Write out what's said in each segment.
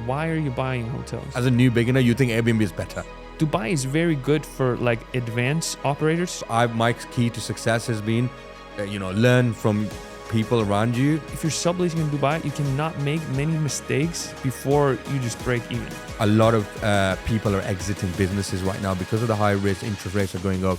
Why are you buying hotels? As a new beginner, you think Airbnb is better. Dubai is very good for like advanced operators. My key to success has been, learn from people around you. If you're subleasing in Dubai, you cannot make many mistakes before you just break even. A lot of people are exiting businesses right now because of the high risk. Interest rates are going up.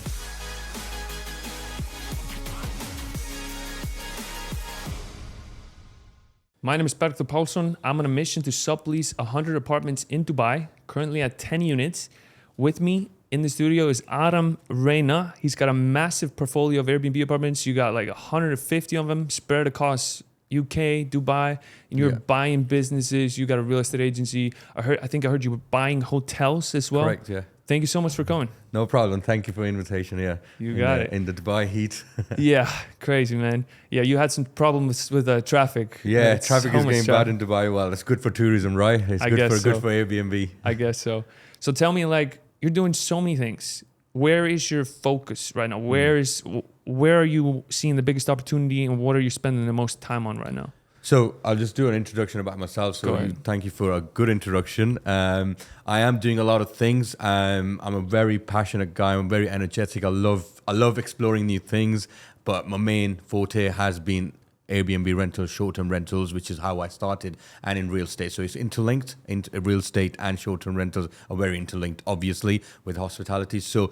My name is Bergthor Palsson. I'm on a mission to sublease 100 apartments in Dubai, currently at 10 units. With me in the studio is Adam Reina. He's got a massive portfolio of Airbnb apartments. You got like 150 of them spread across UK, Dubai, and you're buying businesses. You got a real estate agency. I think I heard you were buying hotels as well. Correct, yeah. Thank you so much for coming. No problem. Thank you for the invitation. Yeah, you got it. In the Dubai heat. Yeah, crazy, man. Yeah, you had some problems with traffic. Yeah, traffic is getting bad in Dubai. Well, it's good for tourism, right? It's good for Airbnb. I guess so. So tell me, like, you're doing so many things. Where is your focus right now? Where are you seeing the biggest opportunity, and what are you spending the most time on right now? So I'll just do an introduction about myself. So thank you for a good introduction. I am doing a lot of things. I'm a very passionate guy. I'm very energetic. I love exploring new things. But my main forte has been Airbnb rentals, short-term rentals, which is how I started, and in real estate. So it's interlinked. Real estate and short-term rentals are very interlinked, obviously, with hospitality. So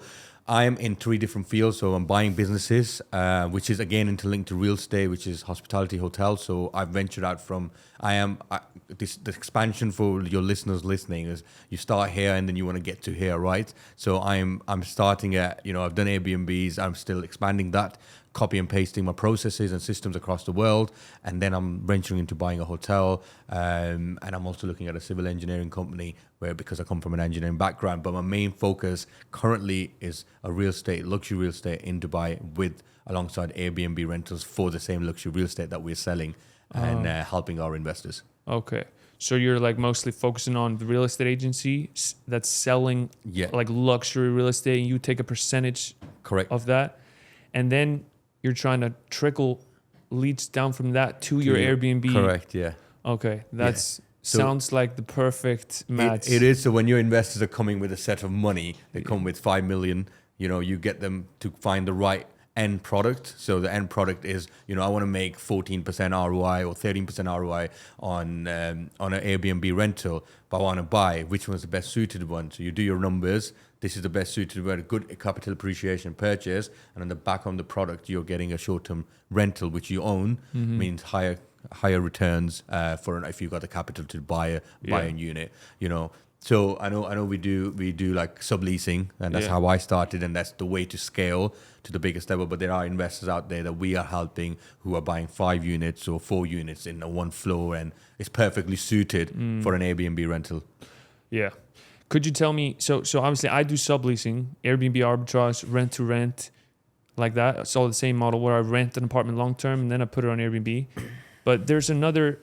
I am in 3 different fields. So I'm buying businesses, which is again interlinked to real estate, which is hospitality, hotels. So I've ventured out from. The expansion for your listeners listening is you start here and then you want to get to here, right? So I'm starting at, I've done Airbnbs. I'm still expanding that, copy and pasting my processes and systems across the world, and then I'm venturing into buying a hotel, and I'm also looking at a civil engineering company because I come from an engineering background, but my main focus currently is a luxury real estate in Dubai alongside Airbnb rentals for the same luxury real estate that we're selling and helping our investors. Okay. So you're like mostly focusing on the real estate agency that's selling like luxury real estate, and you take a percentage of that, and then you're trying to trickle leads down from that to your Airbnb. Correct, yeah. Okay, sounds like the perfect match. It is. So when your investors are coming with a set of money, they come with 5 million, you get them to find the right end product. So the end product is, I want to make 14% ROI or 13% ROI on an Airbnb rental, but I want to buy which one's the best suited one. So you do your numbers. This is the best suited one, a good capital appreciation purchase, and on the back of the product, you're getting a short-term rental which you own, means higher returns if you've got the capital to buy a unit. So I know we do like subleasing, and that's how I started, and that's the way to scale to the biggest level. But there are investors out there that we are helping who are buying 5 units or 4 units in one floor, and it's perfectly suited for an Airbnb rental. Yeah. Could you tell me, so obviously I do subleasing, Airbnb arbitrage, rent to rent, like that. It's all the same model where I rent an apartment long term and then I put it on Airbnb. But there's another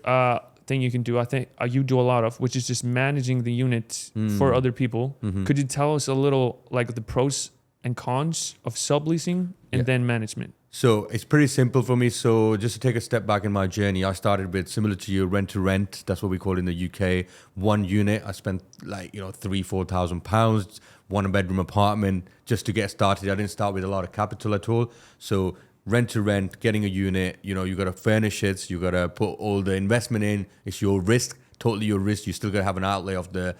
thing you can do, I think you do a lot of, which is just managing the units for other people. Could you tell us a little like the pros and cons of subleasing and then management? So it's pretty simple for me. So just to take a step back in my journey, I started with, similar to you, rent to rent. That's what we call it in the UK. 1 unit. I spent like, £3,000-4,000, 1 bedroom apartment just to get started. I didn't start with a lot of capital at all. So rent to rent, getting a unit, you got to furnish it. You got to put all the investment in. It's your risk, totally your risk. You still got to have an outlay of the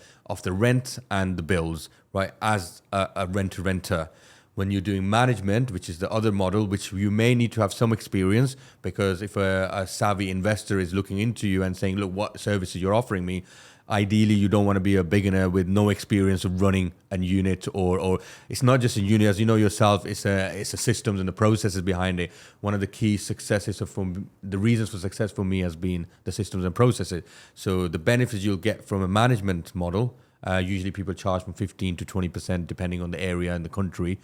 rent and the bills, right? As a rent to renter. When you're doing management, which is the other model, which you may need to have some experience, because if a savvy investor is looking into you and saying, look, what services you're offering me, ideally you don't want to be a beginner with no experience of running a unit, or it's not just a unit, as you know yourself, it's a systems and the processes behind it. One of the key successes the reasons for success for me has been the systems and processes. So the benefits you'll get from a management model, usually people charge from 15 to 20% depending on the area and the country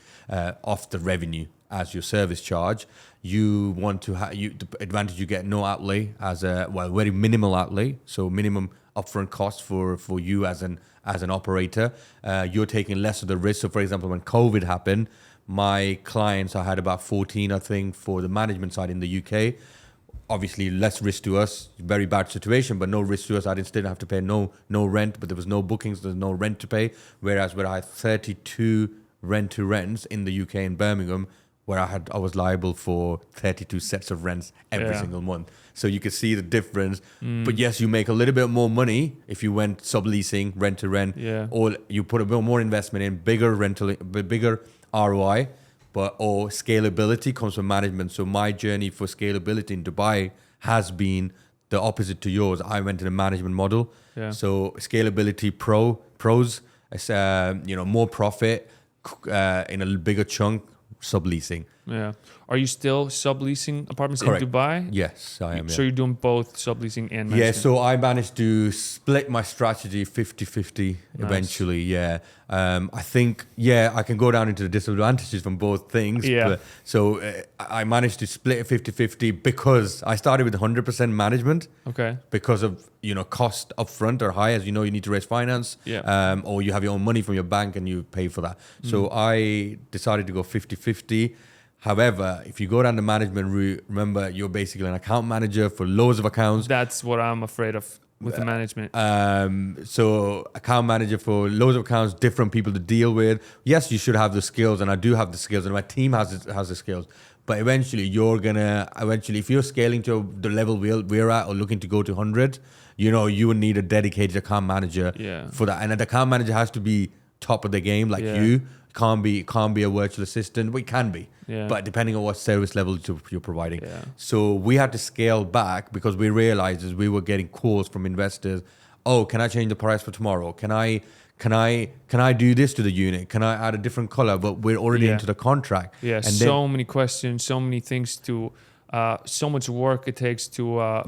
off the revenue as your service charge. You want to the advantage you get no outlay very minimal outlay, so minimum upfront cost for you as an operator. You're taking less of the risk. So for example, when COVID happened, my clients, I had about 14, I think, for the management side in the UK. obviously less risk to us, very bad situation, but no risk to us. I didn't still have to pay no rent, but there was no bookings, there's no rent to pay. Whereas where I had 32 rent to rents in the UK in Birmingham, where I was liable for 32 sets of rents every single month. So you could see the difference. But yes, you make a little bit more money if you went subleasing, rent to rent, or you put a bit more investment in, bigger ROI, or scalability comes from management. So my journey for scalability in Dubai has been the opposite to yours. I went in a management model. Yeah. So scalability pros, more profit in a bigger chunk, subleasing. Yeah. Are you still subleasing apartments Correct. in Dubai? Yes, I am. So you're doing both subleasing and management? Yeah, so I managed to split my strategy 50-50 eventually. Yeah. I think, I can go down into the disadvantages from both things. Yeah. I managed to split it 50-50 because I started with 100% management. Okay. Because of, cost upfront are high. As you know, you need to raise finance. Yeah. Or you have your own money from your bank and you pay for that. So I decided to go 50-50. However, if you go down the management route, remember, you're basically an account manager for loads of accounts. That's what I'm afraid of with the management. So account manager for loads of accounts, different people to deal with. Yes, you should have the skills, and I do have the skills, and my team has the skills. But eventually, if you're scaling to the level we're at or looking to go to 100, you would need a dedicated account manager for that. And the account manager has to be top of the game, like you. Can't be a virtual assistant. We can be, but depending on what service level you're providing. Yeah. So we had to scale back because we realized as we were getting calls from investors. Oh, can I change the price for tomorrow? Can I do this to the unit? Can I add a different color? But we're already into the contract. Yeah. And so many questions, so many things to, so much work it takes to.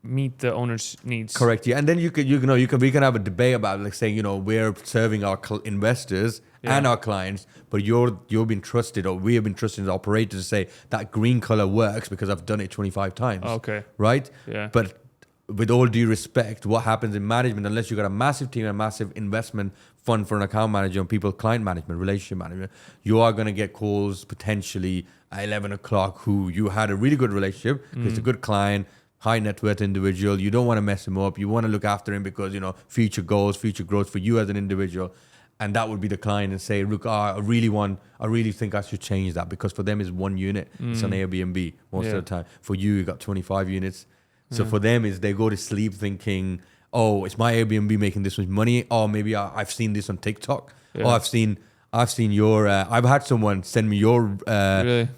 Meet the owner's needs. Correct. Yeah, and then we can have a debate about like saying we're serving our investors and our clients, but you've been trusted, or we have been trusted as operators to say that green color works because I've done it 25 times. Okay. Right. Yeah. But with all due respect, what happens in management, unless you've got a massive team and a massive investment fund for an account manager and client management, relationship management, you are going to get calls potentially at 11 o'clock who you had a really good relationship, it's a good client, high net worth individual. You don't want to mess him up. You want to look after him because, future goals, future growth for you as an individual. And that would be the client and say, look, I really think I should change that, because for them it's one unit. It's on Airbnb most of the time. For you got 25 units. So for them is they go to sleep thinking, oh, it's my Airbnb making this much money. Or maybe I've seen this on TikTok. Or I've seen your, I've had someone send me your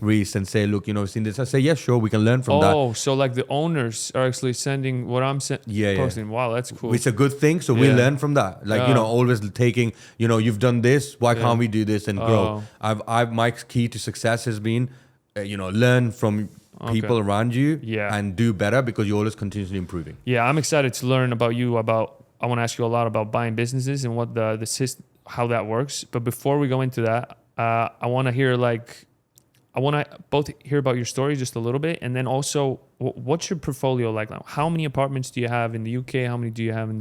reels and say, look, I've seen this. I say, yeah, sure, we can learn from that. Oh, so like the owners are actually sending what I'm posting. Wow, that's cool. It's a good thing. So we learn from that. Like, always taking, you've done this. Why can't we do this and grow? My key to success has been, learn from people around you and do better, because you're always continuously improving. Yeah, I'm excited to learn about you. I want to ask you a lot about buying businesses and what the system, how that works. But before we go into that, I want to both hear about your story just a little bit, and then also what's your portfolio like now? How many apartments do you have in the UK? How many do you have in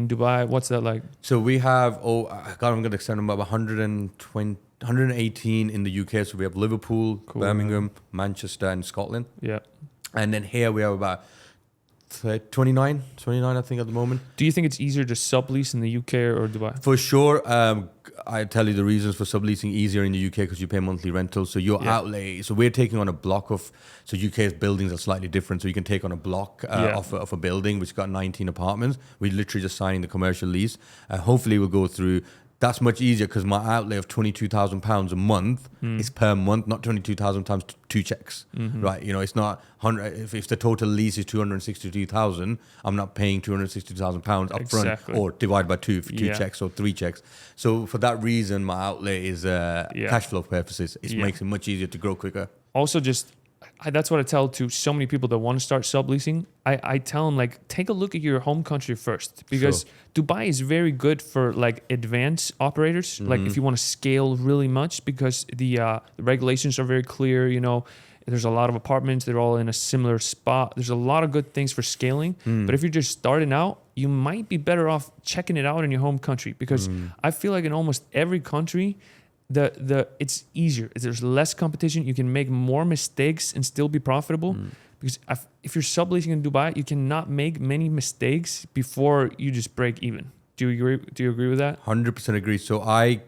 Dubai? What's that like? So we have, I'm going to send them about 118 in the UK. So we have Liverpool, Birmingham, Manchester, and Scotland. Yeah. And then here we have about 29 I think at the moment. Do you think it's easier to sublease in the UK or Dubai? For sure. I tell you the reasons for subleasing easier in the UK, because you pay monthly rental. So your outlay, so we're taking on a block of, so UK's buildings are slightly different. So you can take on a block of a building which got 19 apartments. We're literally just signing the commercial lease. Hopefully we'll go through. That's much easier because my outlay of £22,000 a month is per month, not 22,000 times two checks, right? It's not 100. If the total lease is 262,000, I'm not paying £262,000 up front or divide by two for two checks or three checks. So for that reason, my outlay is cash flow purposes. It makes it much easier to grow quicker. Also, that's what I tell to so many people that want to start subleasing. I tell them, like, take a look at your home country first, because Dubai is very good for like advanced operators. Like if you want to scale really much, because the regulations are very clear. There's a lot of apartments. They're all in a similar spot. There's a lot of good things for scaling. But if you're just starting out, you might be better off checking it out in your home country, because I feel like in almost every country, it's easier. There's less competition. You can make more mistakes and still be profitable. because if you're subleasing in Dubai, you cannot make many mistakes before you just break even. Do you agree? Do you agree with that? 100% agree. So I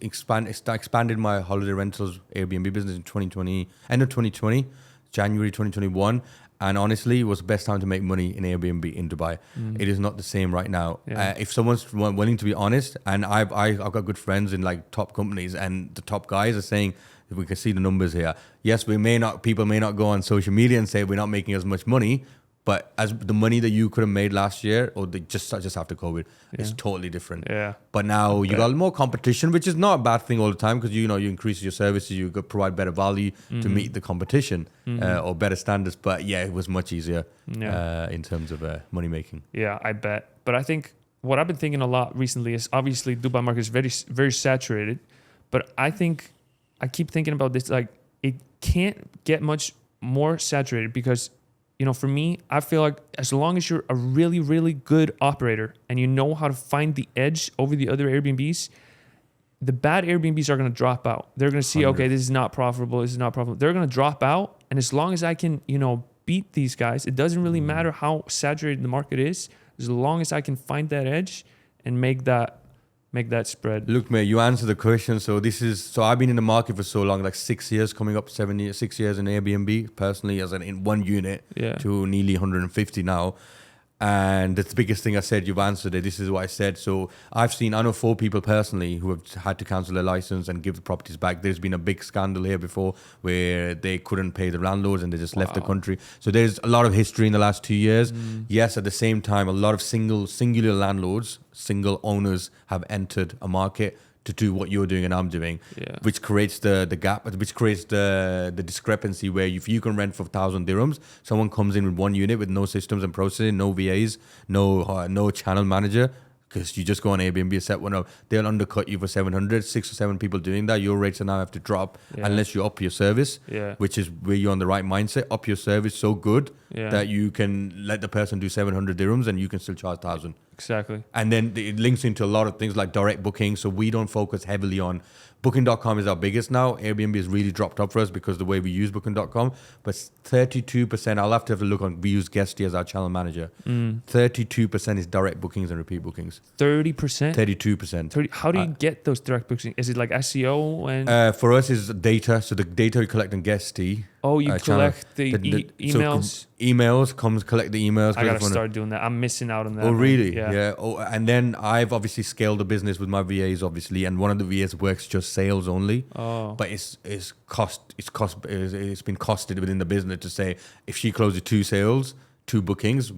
expanded my holiday rentals Airbnb business in 2020, end of 2020, January 2021. And honestly, it was the best time to make money in Airbnb in Dubai. It is not the same right now. Yeah. If someone's willing to be honest, and I've got good friends in like top companies, and the top guys are saying, if we can see the numbers here, yes, people may not go on social media and say we're not making as much money, but as the money that you could have made last year or just after COVID, it's totally different. Yeah. But now you got more competition, which is not a bad thing all the time, because you increase your services, you could provide better value to meet the competition or better standards. But yeah, it was much easier in terms of money making. Yeah, I bet. But I think what I've been thinking a lot recently is obviously Dubai market is very, very saturated. But I keep thinking about this, like it can't get much more saturated because, for me, I feel like as long as you're a really, really good operator and you know how to find the edge over the other Airbnbs, the bad Airbnbs are going to drop out. They're going to see, 100. okay, this is not profitable. They're going to drop out. And as long as I can, beat these guys, it doesn't really matter how saturated the market is. As long as I can find that edge and make that spread. Look, mate, you answered the question. So I've been in the market for so long, like 6 years, coming up 6 years in Airbnb, personally, in one unit to nearly 150 now. And that's the biggest thing I said. You've answered it. This is what I said. So I know 4 people personally who have had to cancel their license and give the properties back. There's been a big scandal here before where they couldn't pay the landlords and they just left the country. So there's a lot of history in the last 2 years. Yes, at the same time, a lot of singular landlords, single owners have entered a market to do what you're doing and I'm doing, which creates the gap, which creates the discrepancy where if you can rent for 1,000 dirhams, someone comes in with one unit with no systems and processing, no VAs, no channel manager, because you just go on Airbnb, set one up, they'll undercut you for 700, 6 or 7 people doing that. Your rates are now have to drop unless you up your service, which is where you're on the right mindset. Up your service so good that you can let the person do 700 dirhams and you can still charge 1,000. Exactly. And then it links into a lot of things like direct booking. So we don't focus heavily on Booking.com is our biggest now. Airbnb has really dropped up for us because the way we use Booking.com. But 32%, I'll have to look on, we use Guesty as our channel manager. 32% is direct bookings and repeat bookings. 30%? 32%. How do you get those direct bookings? Is it like SEO? And for us is data. So the data we collect on Guesty. Oh, you collect the emails? So emails, collect the emails. I got to start doing that. I'm missing out on that. Oh, really? Yeah. Oh, and then I've obviously scaled the business with my VAs, obviously. And one of the VAs works just sales only. Oh. But it's been costed within the business to say if she closes 2 sales, 2 bookings,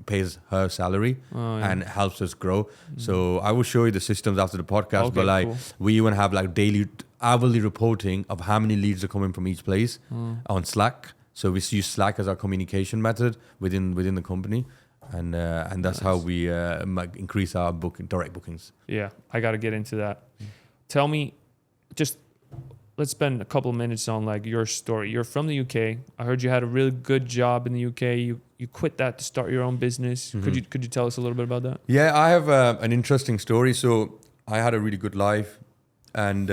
pays her salary and helps us grow. So I will show you the systems after the podcast. Okay, but cool. We even have like hourly reporting of how many leads are coming from each place on Slack. So we use Slack as our communication method within the company, and that's how we increase our direct bookings. Yeah, I got to get into that. Tell me, let's spend a couple of minutes on like your story. You're from the UK. I heard you had a really good job in the UK. You quit that to start your own business. Mm-hmm. Could you tell us a little bit about that? Yeah, I have an interesting story. So I had a really good life, and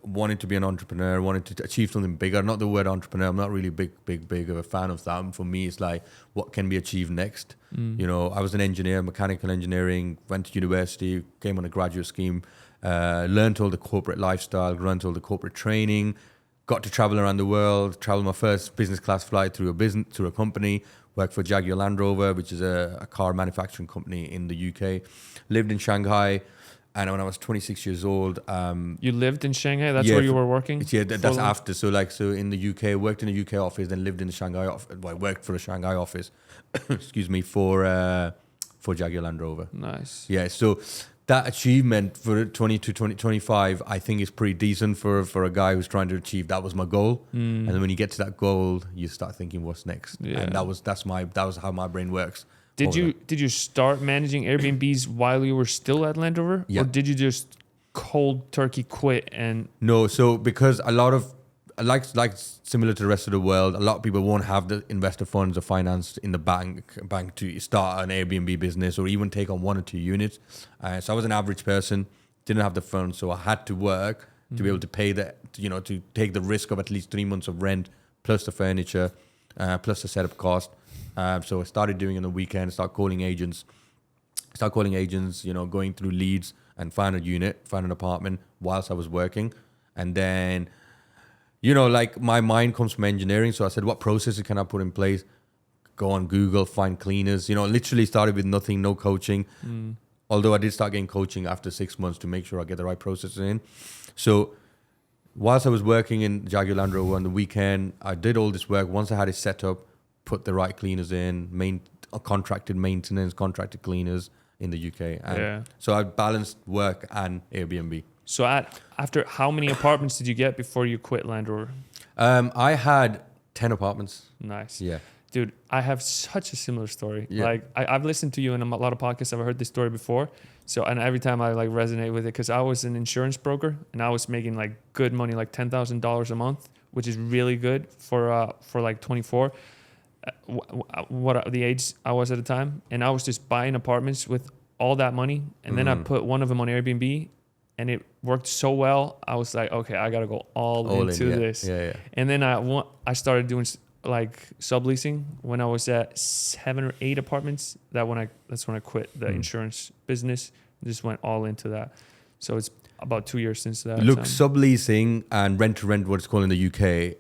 wanted to be an entrepreneur, wanted to achieve something bigger. Not the word entrepreneur. I'm not really big of a fan of that. And for me, it's like, what can be achieved next? I was an engineer, mechanical engineering, went to university, came on a graduate scheme, learned all the corporate lifestyle, learned all the corporate training, got to travel around the world, traveled my first business class flight through a company, worked for Jaguar Land Rover, which is a car manufacturing company in the UK, lived in Shanghai. And when I was 26 years old... you lived in Shanghai? That's where you were working? Yeah, that's after. So in the UK, worked in the UK office, then lived in the Shanghai office. Well, I worked for the Shanghai office, excuse me, for Jaguar Land Rover. Nice. Yeah, so that achievement for 2025, I think is pretty decent for a guy who's trying to achieve. That was my goal. And then when you get to that goal, you start thinking, what's next? Yeah. And that was how my brain works. Did you start managing Airbnbs while you were still at Land Rover? Yeah. Or did you just cold turkey quit and... No, so because a lot of, like similar to the rest of the world, a lot of people won't have the investor funds or finance in the bank to start an Airbnb business or even take on 1 or 2 units. So I was an average person, didn't have the funds, so I had to work to be able to pay to take the risk of at least 3 months of rent plus the furniture. plus the setup cost. So I started doing it on the weekend, start calling agents, going through leads and find a unit, find an apartment whilst I was working. And then, like my mind comes from engineering. So I said, what processes can I put in place? Go on Google, find cleaners, literally started with nothing, no coaching. Although I did start getting coaching after 6 months to make sure I get the right processes in. So whilst I was working in Jaguar Land Rover on the weekend, I did all this work. Once I had it set up, put the right cleaners in, contracted maintenance, contracted cleaners in the UK. And so I balanced work and Airbnb. So after how many apartments did you get before you quit Land Rover? I had 10 apartments. Nice. Yeah. Dude, I have such a similar story. Yeah. Like I've listened to you in a lot of podcasts. I've heard this story before. So, and every time I like resonate with it, because I was an insurance broker and I was making like good money, like $10,000 a month, which is really good for like 24. What the age I was at the time, and I was just buying apartments with all that money, and then I put one of them on Airbnb, and it worked so well. I was like, okay, I gotta go all into this. Yeah. And then I started doing like subleasing when I was at 7 or 8 apartments. That's when I quit the insurance business. Just went all into that. So it's about 2 years since that. Look, subleasing and rent to rent, what it's called in the UK,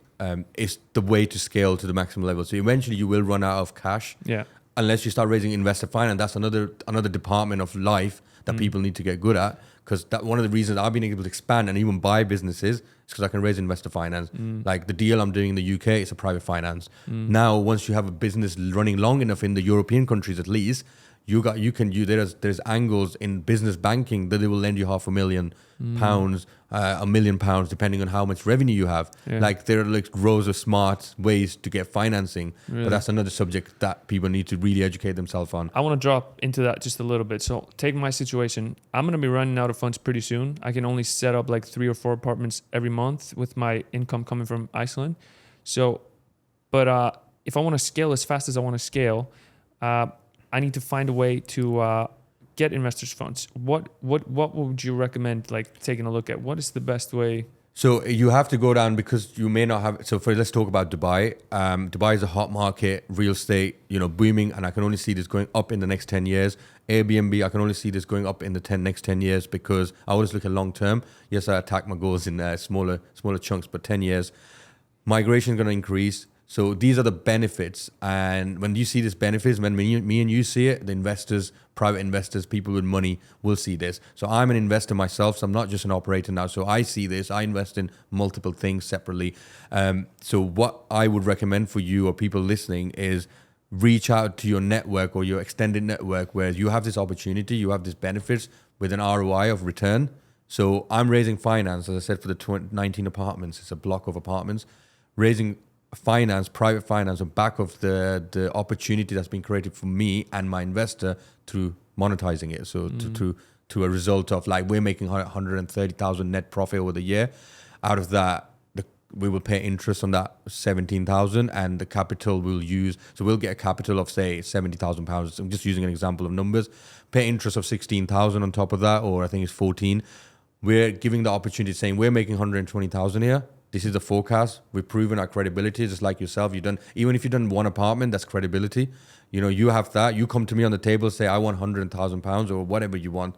is the way to scale to the maximum level. So eventually you will run out of cash. Yeah. Unless you start raising investor finance. That's another department of life that people need to get good at. Because one of the reasons I've been able to expand and even buy businesses is because I can raise investor finance. Like the deal I'm doing in the UK is a private finance. Now, once you have a business running long enough in the European countries at least, there's angles in business banking that they will lend you £500,000 pounds, £1 million pounds, depending on how much revenue you have. Yeah. Like there are like rows of smart ways to get financing, but that's another subject that people need to really educate themselves on. I want to drop into that just a little bit. So take my situation. I'm going to be running out of funds pretty soon. I can only set up like 3 or 4 apartments every month with my income coming from Iceland. So, but if I want to scale as fast as I want to scale, I need to find a way to get investors' funds. What would you recommend, like taking a look at? What is the best way? So you have to go down because you may not have. So let's talk about Dubai. Dubai is a hot market, real estate, booming, and I can only see this going up in the next 10 years. Airbnb, I can only see this going up in the next 10 years because I always look at long term. Yes, I attack my goals in smaller chunks, but 10 years, migration is going to increase. So these are the benefits. And when you see these benefits, when me and you see it, the investors, private investors, people with money will see this. So I'm an investor myself. So I'm not just an operator now. So I see this. I invest in multiple things separately. So what I would recommend for you or people listening is reach out to your network or your extended network where you have this opportunity, you have these benefits with an ROI of return. So I'm raising finance, as I said, for the 19 apartments. It's a block of apartments. Raising finance, private finance, on back of the opportunity that's been created for me and my investor through monetizing it. So to a result of like we're making 130,000 net profit over the year. Out of that, we will pay interest on that 17,000, and the capital we'll use. So we'll get a capital of say 70,000 pounds. I'm just using an example of numbers. Pay interest of 16,000 on top of that, or I think it's 14. We're giving the opportunity, saying we're making 120,000 here. This is the forecast. We've proven our credibility, just like yourself. Even if you've done one apartment, that's credibility. You have that. You come to me on the table, say, I want 100,000 pounds or whatever you want.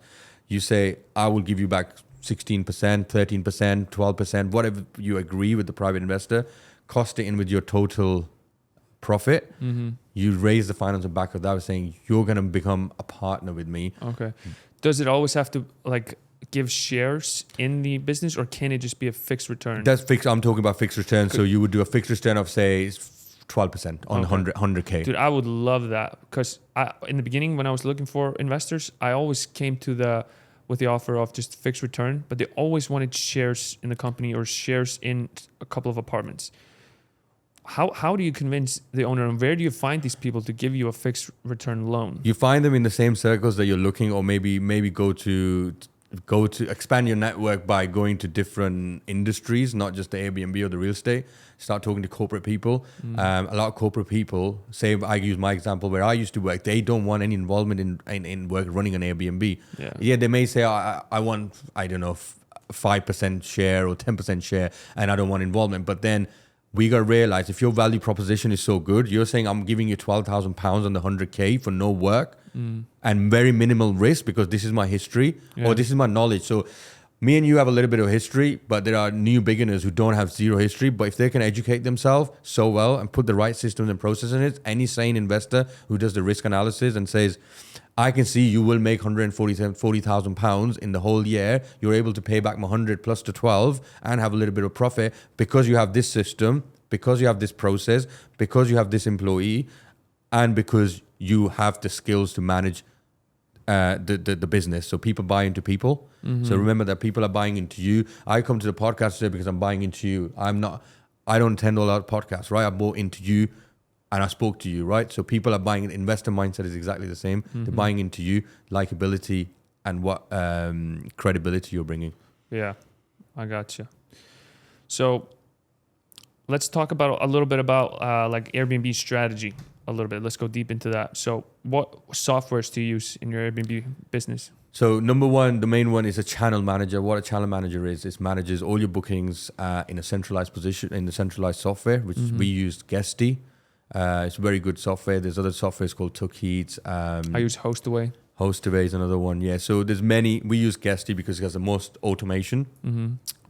You say, I will give you back 16%, 13%, 12%, whatever you agree with the private investor. Cost it in with your total profit. You raise the finance on back of that, saying, you're going to become a partner with me. Okay. Does it always have to give shares in the business, or can it just be a fixed return? That's fixed. I'm talking about fixed return. So you would do a fixed return of say 12% on 100K. Dude, I would love that, because in the beginning when I was looking for investors, I always came with the offer of just fixed return, but they always wanted shares in the company or shares in a couple of apartments. How do you convince the owner, and where do you find these people to give you a fixed return loan? You find them in the same circles that you're looking, or maybe go to expand your network by going to different industries, not just the Airbnb or the real estate. Start talking to corporate people. A lot of corporate people, say I use my example where I used to work, they don't want any involvement in work running an Airbnb. Yeah, they may say, I want, I don't know, 5% share or 10% share, and I don't want involvement. But then we got to realize if your value proposition is so good, you're saying I'm giving you £12,000 on the 100K for no work and very minimal risk because this is my history or this is my knowledge. So me and you have a little bit of history, but there are new beginners who don't have zero history. But if they can educate themselves so well and put the right systems and processes in it, any sane investor who does the risk analysis and says, I can see you will make £140,000 in the whole year. You're able to pay back my 100 plus to 12 and have a little bit of profit because you have this system, because you have this process, because you have this employee, and because you have the skills to manage the business. So people buy into people. So remember that people are buying into you. I come to the podcast today because I'm buying into you. I don't attend all our podcasts, right? I bought into you and I spoke to you, right? So people are buying. Investor mindset is exactly the same. They're buying into you, likability, and what credibility you're bringing. Yeah, I gotcha. So let's talk about a little bit about like Airbnb strategy a little bit. Let's go deep into that. So what softwares do you use in your Airbnb business? So number one, the main one is a channel manager. What a channel manager is, it manages all your bookings in a centralized position, in the centralized software, which we use Guesty. It's very good software. There's other softwares called Tookheats. I use Hostaway. Hostaway is another one. Yeah. So there's many. We use Guesty because it has the most automation.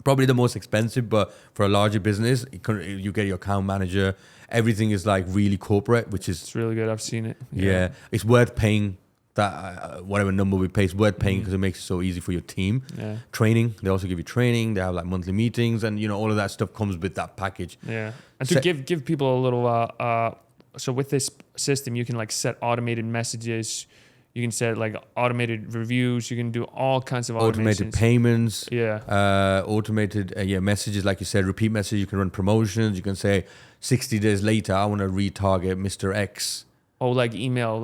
Probably the most expensive, but for a larger business, you get your account manager. Everything is like really corporate, which is... It's really good. I've seen it. Yeah. It's worth paying that, whatever number we pay, it's worth paying because it makes it so easy for your team. Yeah. Training. They also give you training. They have like monthly meetings and, all of that stuff comes with that package. Yeah. And to give people a little... so with this system, you can like set automated messages. You can set like automated reviews. You can do all kinds of automated payments. Yeah. Automated messages, like you said, repeat messages. You can run promotions. You can say 60 days later, I want to retarget Mr. X. Oh, like email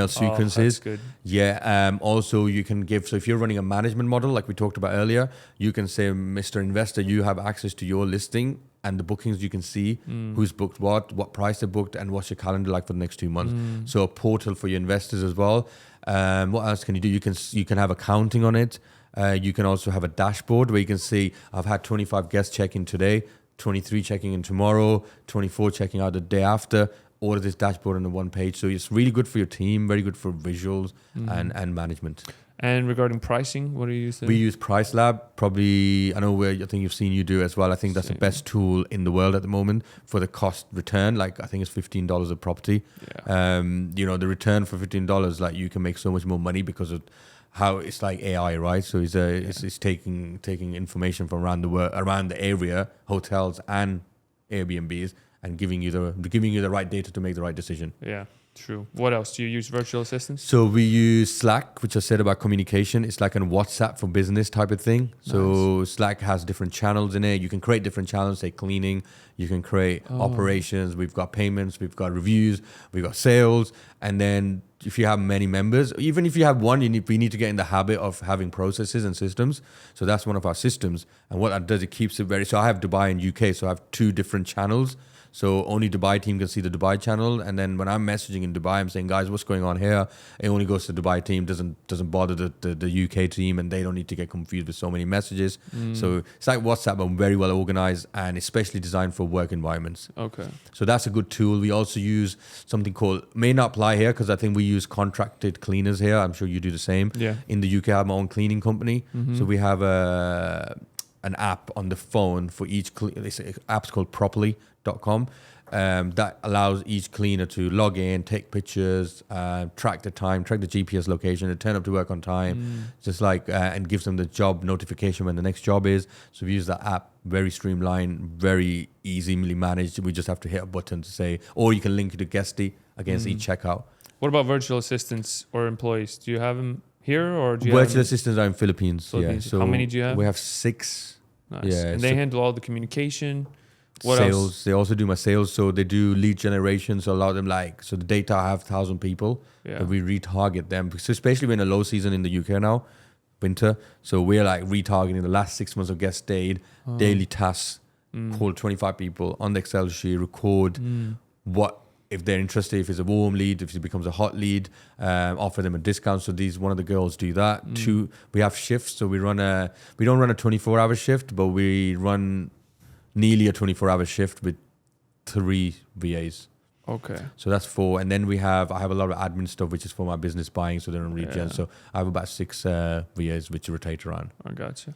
sequences. Oh, that's good. Yeah. Also, you can give. So if you're running a management model, like we talked about earlier, you can say, Mr. Investor, you have access to your listing and the bookings. You can see who's booked what price they booked, and what's your calendar like for the next 2 months. So a portal for your investors as well. What else can you do? You can have accounting on it. You can also have a dashboard where you can see, I've had 25 guests check in today, 23 checking in tomorrow, 24 checking out the day after. All of this dashboard on the one page. So it's really good for your team, very good for visuals and management. And regarding pricing, what do you use there? We use Price Lab. Probably, I think you've seen you do as well. I think that's the best tool in the world at the moment for the cost return. Like I think it's $15 a property. Yeah. The return for $15, like you can make so much more money because of how it's like AI, right? So it's taking information from around the world, around the area, hotels and Airbnbs, and giving you the right data to make the right decision. Yeah, true. What else? Do you use virtual assistants? So we use Slack, which I said about communication. It's like a WhatsApp for business type of thing. Nice. So Slack has different channels in it. You can create different channels, say cleaning. You can create operations. We've got payments. We've got reviews. We've got sales. And then if you have many members, even if you have one, we need to get in the habit of having processes and systems. So that's one of our systems. And what that does, it keeps it very... So I have Dubai and UK. So I have 2 different channels. So only Dubai team can see the Dubai channel, and then when I'm messaging in Dubai, I'm saying, guys, what's going on here? It only goes to the Dubai team, doesn't bother the UK team, and they don't need to get confused with so many messages. So it's like WhatsApp, but very well organized and especially designed for work environments. Okay. So that's a good tool. We also use something called, may not apply here because I think we use contracted cleaners here. I'm sure you do the same. Yeah. In the UK, I have my own cleaning company. So we have an app on the phone for each this app's called properly.com that allows each cleaner to log in, take pictures, track the time, track the GPS location, and turn up to work on time, just like and gives them the job notification when the next job is. So we use that app, very streamlined, very easily managed. We just have to hit a button to say, or you can link it to Guesty against each checkout. What about virtual assistants or employees? Do you have them here, or do you virtual assistants are in Philippines? Yeah. So how many do you have? We have 6. Nice. Yeah, and they handle all the communication. What sales. else? They also do my sales. So they do lead generation. So a lot of them so the data, I have 1,000 people. Yeah. But we retarget them. So especially we're in a low season in the UK now, winter. So we're like retargeting the last 6 months of guest stayed, daily tasks, call 25 people on the Excel sheet, record what, if they're interested, if it's a warm lead, if it becomes a hot lead, offer them a discount. So one of the girls do that. 2, we have shifts. So we don't run a 24-hour shift, but we run nearly a 24-hour shift with 3 VAs. Okay. So that's 4. And then I have a lot of admin stuff, which is for my business buying, so they're in region. Yeah. So I have about 6 VAs, which rotate around. I gotcha.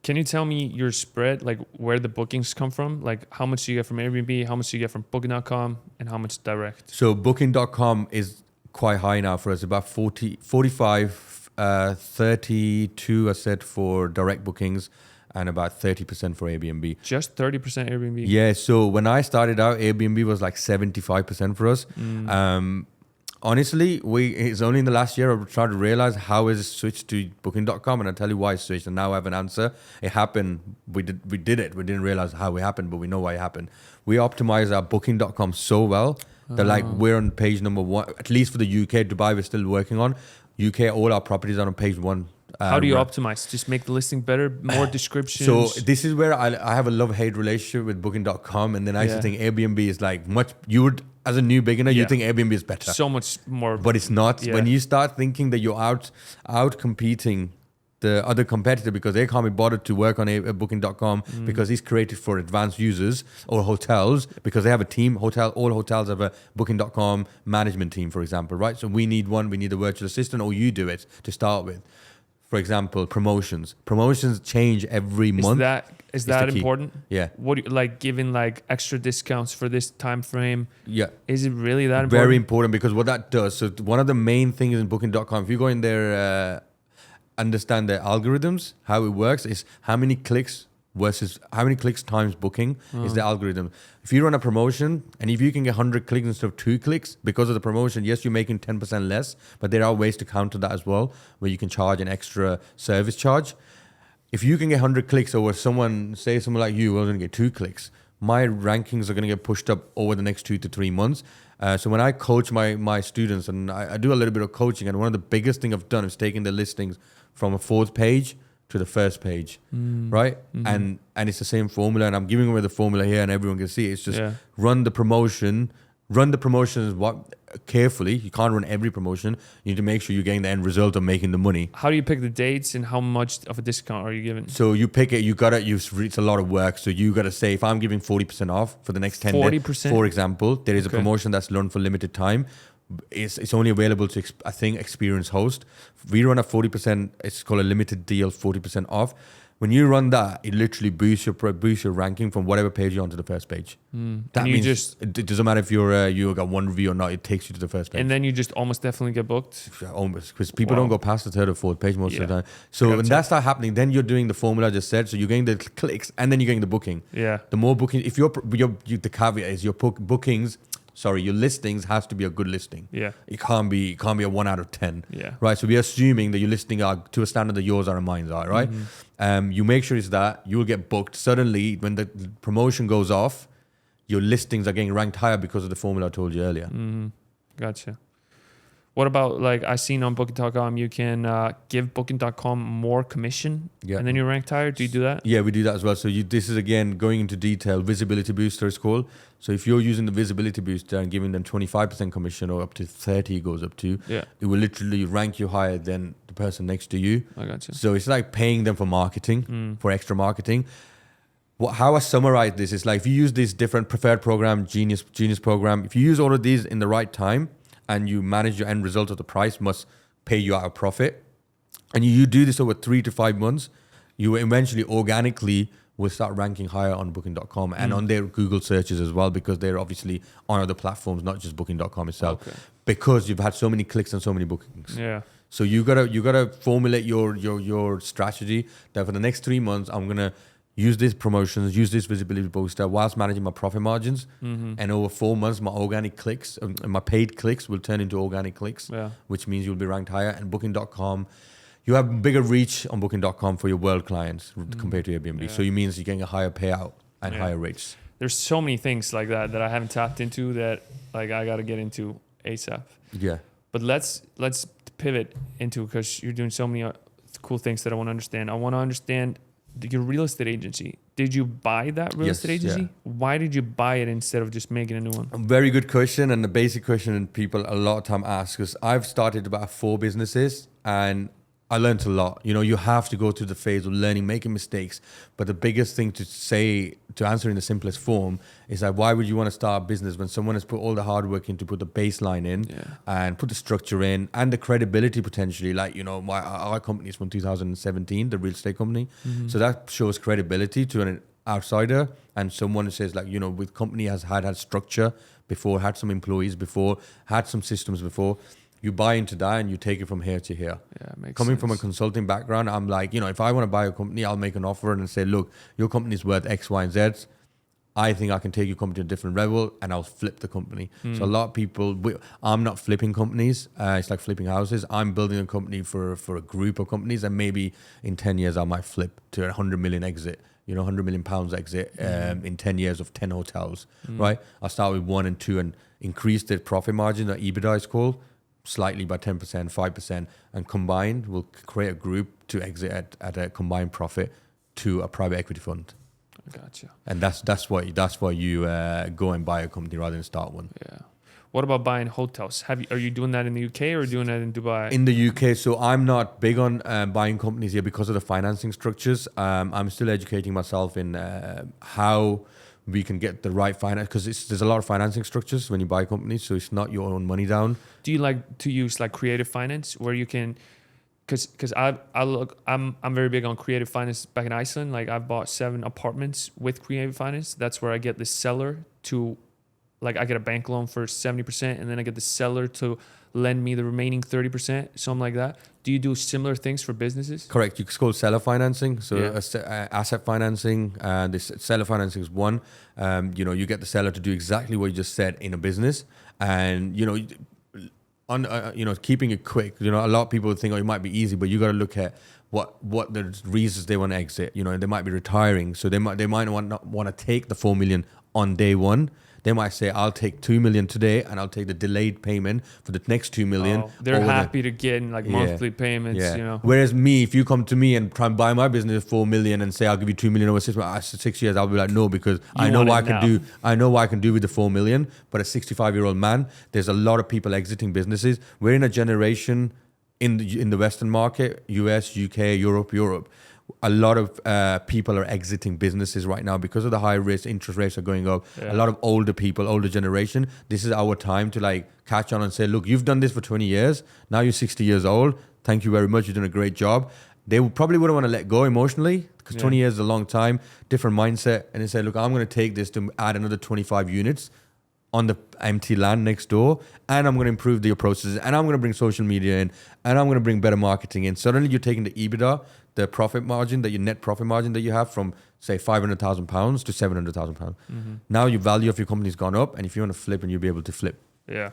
Can you tell me your spread, like where the bookings come from? Like how much do you get from Airbnb, how much do you get from Booking.com, and how much direct? So Booking.com is quite high now for us, about 40, 45, 32, I said, for direct bookings, and about 30% for Airbnb. Just 30% Airbnb? Yeah, so when I started out, Airbnb was like 75% for us. Honestly, it's only in the last year I've tried to realize how is it switched to Booking.com, and I'll tell you why it switched, and now I have an answer. It happened. We did it. We didn't realize how it happened, but we know why it happened. We optimize our Booking.com so well that like we're on page number 1, at least for the UK. Dubai we're still working on. UK, all our properties are on page 1. How do you optimize? Just make the listing better, more descriptions? So this is where I have a love-hate relationship with Booking.com, and then I used to think Airbnb is like much. You would, as a new beginner, you think Airbnb is better. So much more. But it's not. Yeah. When you start thinking that you're out competing the other competitor because they can't be bothered to work on Booking.com because it's created for advanced users, or hotels because they have a team. All hotels have a Booking.com management team, for example, right? So we need a virtual assistant, or you do it to start with. For example, promotions. Promotions change every month. Is that important? Yeah. What do you, like giving like extra discounts for this time frame? Yeah. Is it really that important? Very important, because what that does. So one of the main things in Booking.com, if you go in there, understand the algorithms, how it works is how many clicks versus how many clicks times booking is the algorithm. If you run a promotion and if you can get 100 clicks instead of 2 clicks because of the promotion, yes, you're making 10% less, but there are ways to counter that as well, where you can charge an extra service charge. If you can get 100 clicks over someone like you, we're going to get 2 clicks, my rankings are going to get pushed up over the next 2 to 3 months. So when I coach my students, and I do a little bit of coaching, and one of the biggest things I've done is taking the listings from a 4th page to the 1st page, right? And it's the same formula, and I'm giving away the formula here, and everyone can see it. It's just run the promotions carefully. You can't run every promotion. You need to make sure you're getting the end result of making the money. How do you pick the dates, and how much of a discount are you giving? So you pick it. It's a lot of work. So you got to say, if I'm giving 40% off for the next 10 days, 40%? for example, there is a promotion that's run for limited time. It's only available to, I think, experienced host. We run a 40%. It's called a limited deal, 40% off. When you run that, it literally boosts your ranking from whatever page you're on to the 1st page. That means it doesn't matter if you got 1 review or not. It takes you to the 1st page. And then you just almost definitely get booked. Almost, because people don't go past the 3rd or 4th page most of the time. So when that starts happening, then you're doing the formula I just said. So you're getting the clicks, and then you're getting the booking. Yeah. The more booking, if the caveat is your bookings. Sorry, your listings has to be a good listing. Yeah. It can't be a 1 out of 10. Yeah. Right. So we're assuming that your listing are to a standard that yours are and mine are, right? You make sure it's that, you'll get booked. Suddenly, when the promotion goes off, your listings are getting ranked higher because of the formula I told you earlier. Gotcha. What about, like, I seen on Booking.com, you can give Booking.com more commission, and then you're ranked higher. Do you do that? Yeah, we do that as well. So this is, again, going into detail, visibility booster is called. So if you're using the visibility booster and giving them 25% commission, or up to 30 goes up to, it will literally rank you higher than the person next to you. I gotcha. So it's like paying them for marketing, for extra marketing. How I summarize this is like, if you use this different preferred program, genius program, if you use all of these in the right time, and you manage your end result of the price must pay you out a profit, and you do this over 3 to 5 months, you eventually organically will start ranking higher on Booking.com and on their Google searches as well, because they're obviously on other platforms, not just Booking.com itself, because you've had so many clicks and so many bookings. Yeah. So you gotta formulate your strategy that for the next 3 months, I'm gonna use these promotions, use this visibility booster whilst managing my profit margins. And over 4 months, my organic clicks, my paid clicks will turn into organic clicks, which means you'll be ranked higher. And Booking.com, you have bigger reach on Booking.com for your world clients compared to Airbnb. So it means you're getting a higher payout and higher rates. There's so many things like that I haven't tapped into that, like, I got to get into ASAP. Yeah. But let's pivot into, because you're doing so many cool things that I want to understand. I want to understand your real estate agency. Did you buy that real estate agency? Yeah. Why did you buy it instead of just making a new one? A very good question, and the basic question that people a lot of time ask, because I've started about 4 businesses, and I learned a lot. You know, you have to go through the phase of learning, making mistakes. But the biggest thing to say, to answer in the simplest form, is that why would you want to start a business when someone has put all the hard work in to put the baseline in and put the structure in and the credibility potentially? Like, you know, our company is from 2017, the real estate company. So that shows credibility to an outsider and someone who says, like, you know, with company has had structure before, had some employees before, had some systems before. You buy into that and you take it from here to here. Yeah, makes Coming sense. from a consulting background, I'm like, you know, if I want to buy a company, I'll make an offer and say, look, your company is worth X, Y, and Z. I think I can take your company to a different level and I'll flip the company. So a lot of people, I'm not flipping companies. It's like flipping houses. I'm building a company for a group of companies, and maybe in 10 years I might flip to a 100 million exit. You know, 100 million pounds exit in 10 years of 10 hotels, right? I'll start with 1 and 2 and increase the profit margin, that EBITDA is called, slightly by 10%, 5%, and combined we'll create a group to exit at a combined profit to a private equity fund. Gotcha. And that's why you go and buy a company rather than start one. Yeah. What about buying hotels? Are you doing that in the UK or doing that in Dubai? In the UK, so I'm not big on buying companies here because of the financing structures. I'm still educating myself in how we can get the right finance, because there's a lot of financing structures when you buy companies, so it's not your own money down. Do you like to use like creative finance where you can, because I'm very big on creative finance back in Iceland. Like I've bought 7 apartments with creative finance. That's where I get the seller to, like I get a bank loan for 70% and then I get the seller to lend me the remaining 30%, something like that. Do you do similar things for businesses? Correct. It's called seller financing. So asset financing, this seller financing is one. You know, you get the seller to do exactly what you just said in a business, and you know, keeping it quick. You know, a lot of people think, oh, it might be easy, but you got to look at what the reasons they want to exit. You know, they might be retiring, so they might not want to take the 4 million on day one. They might say, I'll take 2 million today and I'll take the delayed payment for the next 2 million. Oh, they're happy to get in like monthly payments, you know. Whereas me, if you come to me and try and buy my business for 4 million and say, I'll give you 2 million over 6 years, I'll be like, no, because I know what I can do with the 4 million. But a 65-year-old man, there's a lot of people exiting businesses. We're in a generation in the Western market, US, UK, Europe. A lot of people are exiting businesses right now because of the high risk. Interest rates are going up. A lot of older people, older generation. This is our time to like catch on and say, look, you've done this for 20 years. Now you're 60 years old. Thank you very much. You've done a great job. They probably wouldn't want to let go emotionally because 20 years is a long time, different mindset. And they say, look, I'm going to take this to add another 25 units on the empty land next door, and I'm going to improve the processes, and I'm going to bring social media in, and I'm going to bring better marketing in. Suddenly you're taking the EBITDA, the profit margin, your net profit margin that you have from say £500,000 to £700,000. Now your value of your company's gone up, and if you want to flip, and you'll be able to flip. Yeah,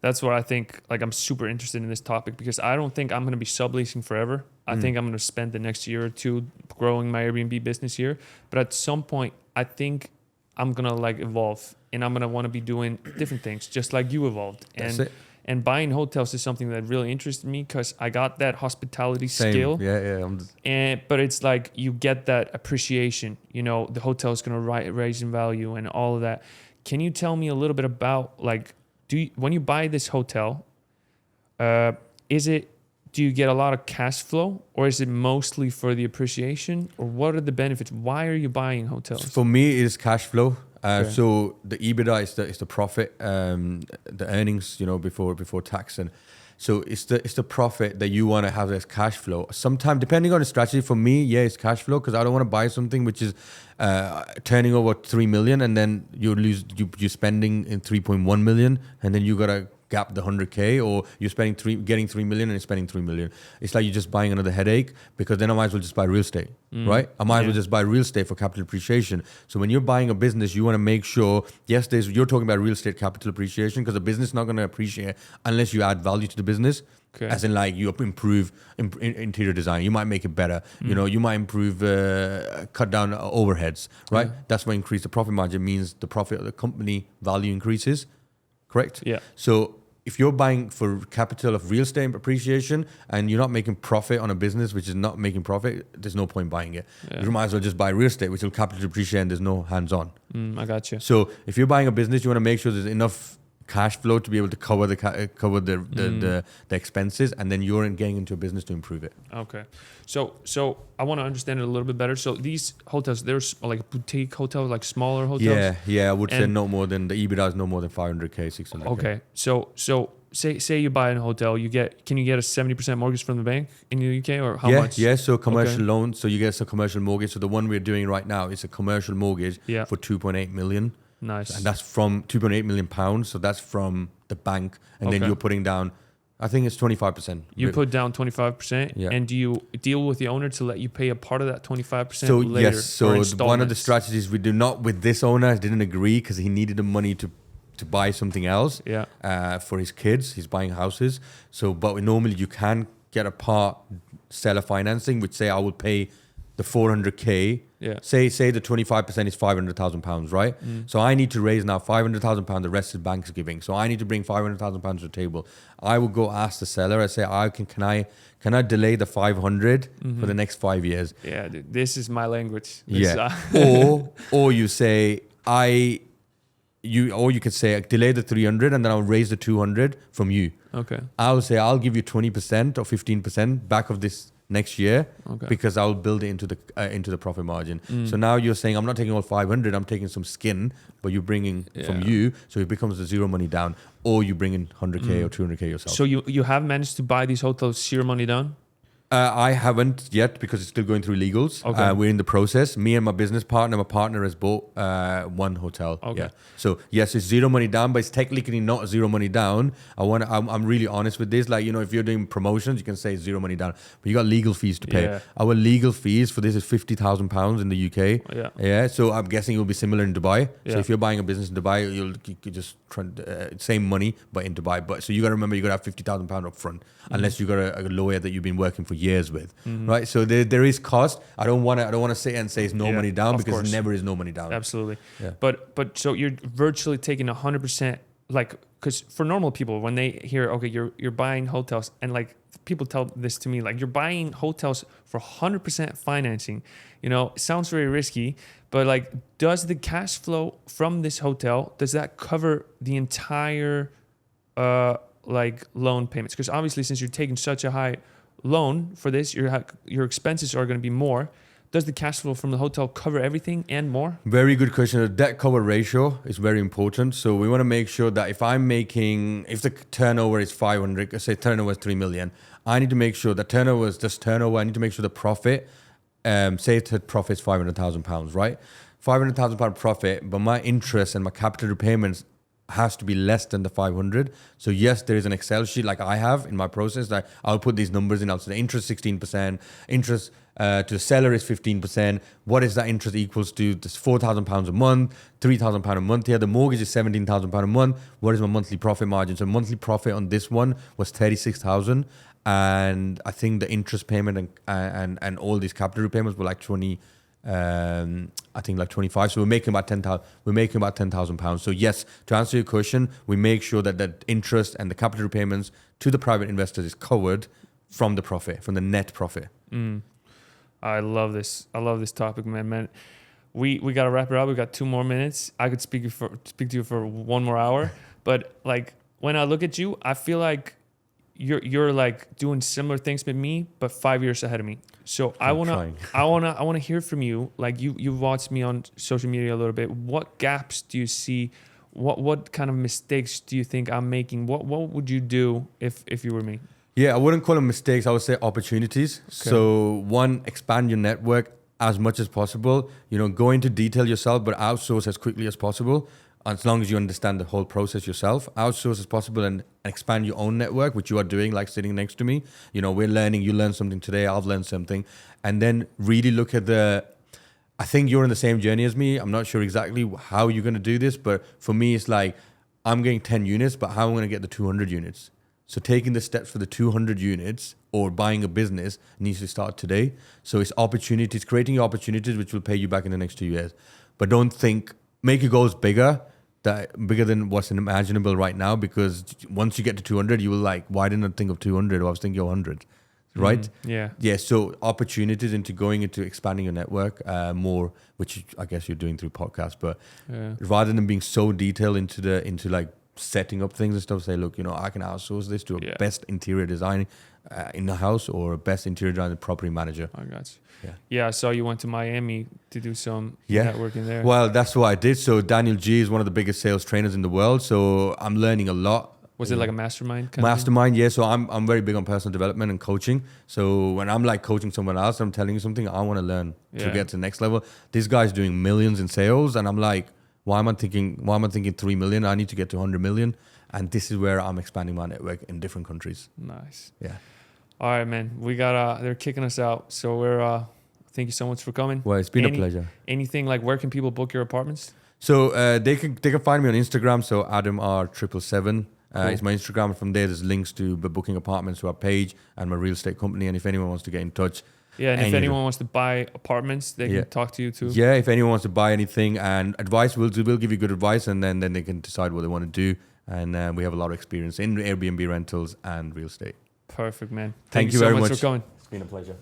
that's what I think. Like I'm super interested in this topic because I don't think I'm going to be subleasing forever. I think I'm going to spend the next year or two growing my Airbnb business here, but at some point I think I'm going to like evolve, and I'm going to want to be doing different things just like you evolved. And buying hotels is something that really interested me because I got that hospitality skill. But it's like you get that appreciation. You know, the hotel is going to raise in value and all of that. Can you tell me a little bit about like, when you buy this hotel, do you get a lot of cash flow, or is it mostly for the appreciation, or what are the benefits? Why are you buying hotels? For me, it is cash flow. So the EBITDA is the profit, the earnings, you know, before tax, and so it's the profit that you want to have as cash flow. Sometimes, depending on the strategy, for me, it's cash flow because I don't want to buy something which is turning over 3 million, and then you're spending in 3.1 million, and then you gotta gap the 100k, or you're getting 3 million and spending 3 million. It's like you're just buying another headache, because then I might as well just buy real estate, right? I might as well just buy real estate for capital appreciation. So when you're buying a business, you want to make sure, yes, you're talking about real estate capital appreciation, because the business is not going to appreciate unless you add value to the business. Okay. As in, like, you improve interior design, you might make it better. You know, you might improve, cut down overheads, right? That's what increase the profit margin means. The profit of the company value increases, correct? Yeah. So if you're buying for capital of real estate appreciation and you're not making profit on a business which is not making profit, there's no point buying it. You might as well just buy real estate, which will capital appreciate, and there's no hands-on. I got you. So if you're buying a business, you want to make sure there's enough cash flow to be able to cover the expenses, and then you're getting into a business to improve it. Okay. So I want to understand it a little bit better. So these hotels, there's like boutique hotels, like smaller hotels. Yeah. I would say no more than the EBITDA is no more than 500K, 600K. Okay. So say you buy a hotel, can you get a 70% mortgage from the bank in the UK, or how much? Yeah, so commercial loan, so you get a commercial mortgage. So the one we're doing right now is a commercial mortgage for 2.8 million. Nice. And that's from 2.8 million pounds. So that's from the bank. And then you're putting down, I think it's 25%. You put down 25%. Yeah. And do you deal with the owner to let you pay a part of that 25% so later? Yes, so one of the strategies we do not with this owner didn't agree because he needed the money to buy something else for his kids. He's buying houses. So, but normally you can get a part seller financing, which say I will pay the 400K. Yeah. Say the 25% is £500,000, right? So I need to raise now £500,000. The rest is banks giving. So I need to bring £500,000 to the table. I will go ask the seller. I say, can I delay the 500 for the next 5 years? Yeah, dude, this is my language. Or you say you could say delay the 300 and then I'll raise the 200 from you. Okay. I'll say I'll give you 20% or 15% back of this next year because I'll build it into the profit margin. So now you're saying I'm not taking all 500, I'm taking some skin, but you're bringing from you, so it becomes a zero money down, or you bring in 100K or 200K yourself. So you have managed to buy these hotels zero money down? I haven't yet because it's still going through legals. Okay. We're in the process. Me and my business partner, my partner has bought one hotel. Okay. Yeah. So yes, it's zero money down, but it's technically not zero money down. I'm really honest with this. Like, if you're doing promotions, you can say zero money down, but you got legal fees to pay. Yeah. Our legal fees for this is £50,000 in the UK. Yeah. Yeah. So I'm guessing it will be similar in Dubai. Yeah. So if you're buying a business in Dubai, you just try same money but in Dubai. But so you got to remember you got to have £50,000 up front, unless you got a lawyer that you've been working for years with. Right, so there is cost. I don't want to sit and say it's no money down because it never is no money down. Absolutely. Yeah. But so you're virtually taking 100%, like, because for normal people when they hear you're buying hotels, and like people tell this to me, like you're buying hotels for 100% financing. It sounds very risky, but like, does the cash flow from this hotel, does that cover the entire like loan payments? Because obviously since you're taking such a high loan for this, your expenses are going to be more. Does the cash flow from the hotel cover everything and more? Very good question. The debt cover ratio is very important. So we want to make sure that if the turnover is 500, say turnover is 3 million, I need to make sure that turnover is just turnover. I need to make sure the profit, say the profit is £500,000, right? £500,000 profit, but my interest and my capital repayments has to be less than the 500. So yes, there is an Excel sheet like I have in my process that I'll put these numbers in. I'll say interest 16%, interest to the seller is 15%. What is that interest equals to? This £4,000 a month, £3,000 a month here. The mortgage is £17,000 a month. What is my monthly profit margin? So monthly profit on this one was 36,000, and I think the interest payment and all these capital repayments were like 20. I think like 25. So we're making about 10,000. We're making about £10,000. So yes, to answer your question, we make sure that the interest and the capital repayments to the private investors is covered from the profit, from the net profit. I love this. I love this topic, man. We got to wrap it up. We got 2 more minutes. I could speak to you for 1 more hour, but like when I look at you, I feel like you're like doing similar things with me, but 5 years ahead of me. So I wanna hear from you. Like you've watched me on social media a little bit. What gaps do you see? What kind of mistakes do you think I'm making? What would you do if you were me? Yeah, I wouldn't call them mistakes. I would say opportunities. Okay. So one, expand your network as much as possible. Go into detail yourself, but outsource as quickly as possible. As long as you understand the whole process yourself, outsource as possible and expand your own network, which you are doing, like sitting next to me. We're learning, you learned something today, I've learned something. And then really look at I think you're in the same journey as me. I'm not sure exactly how you're going to do this, but for me, it's like, I'm getting 10 units, but how am I going to get the 200 units? So taking the steps for the 200 units or buying a business needs to start today. So it's opportunities, creating your opportunities, which will pay you back in the next 2 years. But don't make your goals bigger than what's imaginable right now, because once you get to 200, you will like, why didn't I think of 200? Or I was thinking of 100, right? Yeah. So opportunities into going into expanding your network more, which I guess you're doing through podcasts, but rather than being so detailed into like setting up things and stuff. Say, look, I can outsource this to a Yeah. best interior design in the house or a best interior design property manager. I got you. Yeah. Yeah, I saw you went to Miami to do some Yeah. networking there. Well, that's what I did. So Daniel G is one of the biggest sales trainers in the world. So I'm learning a lot. Was it like a mastermind kind of Mastermind, yeah. So I'm very big on personal development and coaching. So when I'm like coaching someone else, I'm telling you something, I want to learn to Yeah. get to the next level. This guy's doing millions in sales, and I'm like, why am I thinking 3 million? I need to get to 100 million. And this is where I'm expanding my network in different countries. thing? Nice. Yeah. All right, man. We got they're kicking us out. So we're thank you so much for coming. Well, it's been a pleasure. Anything like where can people book your apartments? So they can find me on Instagram. So Adam R777. Cool. It's my Instagram. From there, there's links to booking apartments to our page and my real estate company. And if anyone wants to get in touch, Yeah, and if any- anyone wants to buy apartments, they Yeah. can talk to you too. yeah, if anyone wants to buy anything and advice, we'll give you good advice, and then they can decide what they want to do. And we have a lot of experience in Airbnb rentals and real estate. Perfect, man. Thank you so very much much. for coming. It's been a pleasure.